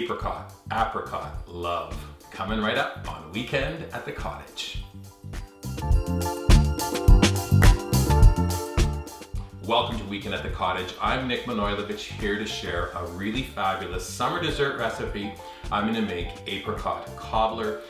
apricot, apricot love. Coming right up on Weekend at the Cottage. Welcome to Weekend at the Cottage. I'm Nick Manojlovic here to share a really fabulous summer dessert recipe. I'm going to make apricot cobbler.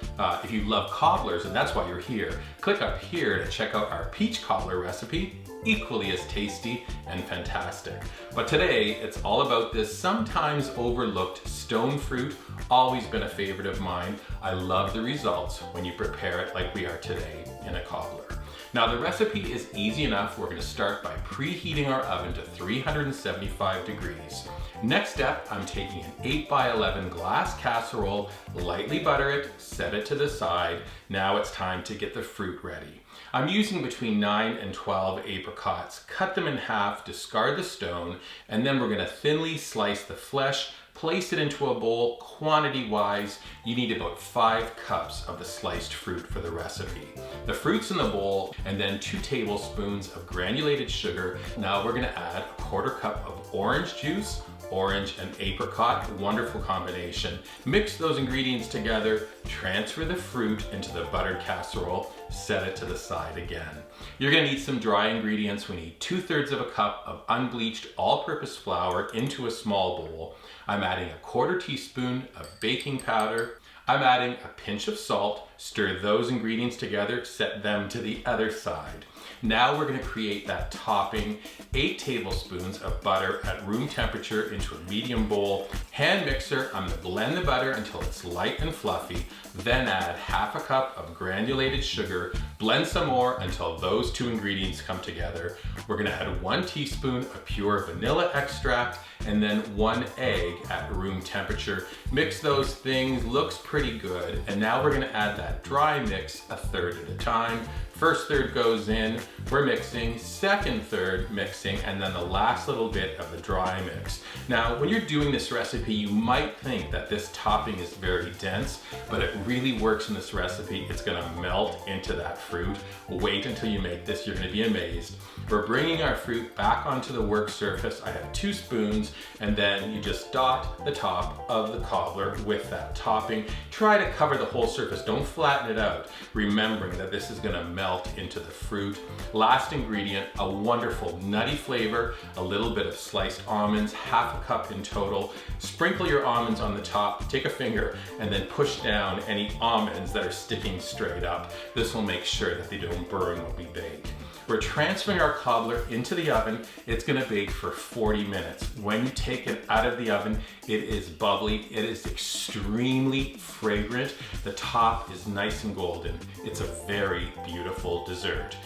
If you love cobblers, and that's why you're here, click up here to check out our peach cobbler recipe, equally as tasty and fantastic. But today it's all about this sometimes overlooked stone fruit, always been a favorite of mine. I love the results when you prepare it like we are today in a cobbler. Now the recipe is easy enough. We're going to start by preheating our oven to 375 degrees. Next step, I'm taking an 8x11 glass casserole, lightly butter it, set it to the side. Now it's time to get the fruit ready. I'm using between 9 and 12 apricots. Cut them in half, discard the stone, and then we're going to thinly slice the flesh. Place it into a bowl. Quantity-wise, you need about 5 cups of the sliced fruit for the recipe. The fruit's in the bowl, and then 2 tablespoons of granulated sugar. Now we're gonna add a 1/4 cup of orange juice, orange and apricot, wonderful combination. Mix those ingredients together, transfer the fruit into the buttered casserole, set it to the side again. You're gonna need some dry ingredients. We need 2/3 of a cup of unbleached all-purpose flour into a small bowl. I'm adding a 1/4 teaspoon of baking powder. I'm adding a pinch of salt. Stir those ingredients together, set them to the other side. Now we're going to create that topping. 8 tablespoons of butter at room temperature into a medium bowl. Hand mixer, I'm going to blend the butter until it's light and fluffy. Then add 1/2 cup of granulated sugar. Blend some more until those 2 ingredients come together. We're going to add 1 teaspoon of pure vanilla extract and then 1 egg at room temperature. Mix those things, looks pretty good. And now we're going to add that dry mix a third at a time. First third goes in, we're mixing, second third mixing, and then the last little bit of the dry mix. Now, when you're doing this recipe, you might think that this topping is very dense, but it really works in this recipe. It's gonna melt into that fruit. Wait until you make this, you're gonna be amazed. We're bringing our fruit back onto the work surface. I have 2 spoons, and then you just dot the top of the cobbler with that topping. Try to cover the whole surface, don't flatten it out, remembering that this is gonna melt into the fruit. Last ingredient, a wonderful nutty flavor, a little bit of sliced almonds, 1/2 cup in total. Sprinkle your almonds on the top, take a finger, and then push down any almonds that are sticking straight up. This will make sure that they don't burn when we bake. We're transferring our cobbler into the oven. It's gonna bake for 40 minutes. When you take it out of the oven, it is bubbly. It is extremely fragrant. The top is nice and golden. It's a very beautiful dessert.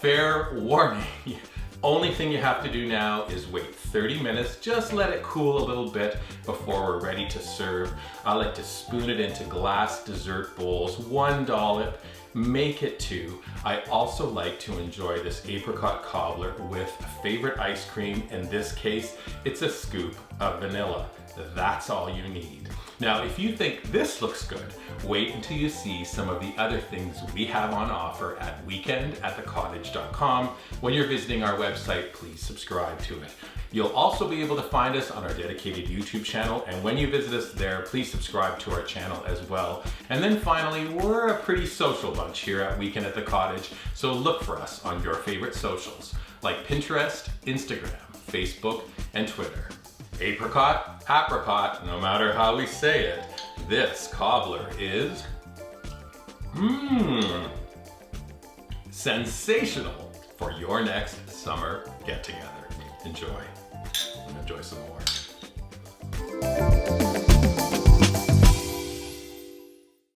Fair warning. Only thing you have to do now is wait 30 minutes, just let it cool a little bit before we're ready to serve. I like to spoon it into glass dessert bowls, 1 dollop, make it 2. I also like to enjoy this apricot cobbler with a favorite ice cream. In this case, it's a scoop of vanilla. That's all you need. Now, if you think this looks good, wait until you see some of the other things we have on offer at weekendatthecottage.com. When you're visiting our website, please subscribe to it. You'll also be able to find us on our dedicated YouTube channel, and when you visit us there, please subscribe to our channel as well. And then finally, we're a pretty social bunch here at Weekend at the Cottage, so look for us on your favorite socials, like Pinterest, Instagram, Facebook, and Twitter. Apricot, apricot, no matter how we say it, this cobbler is sensational for your next summer get-together. Enjoy. Enjoy some more.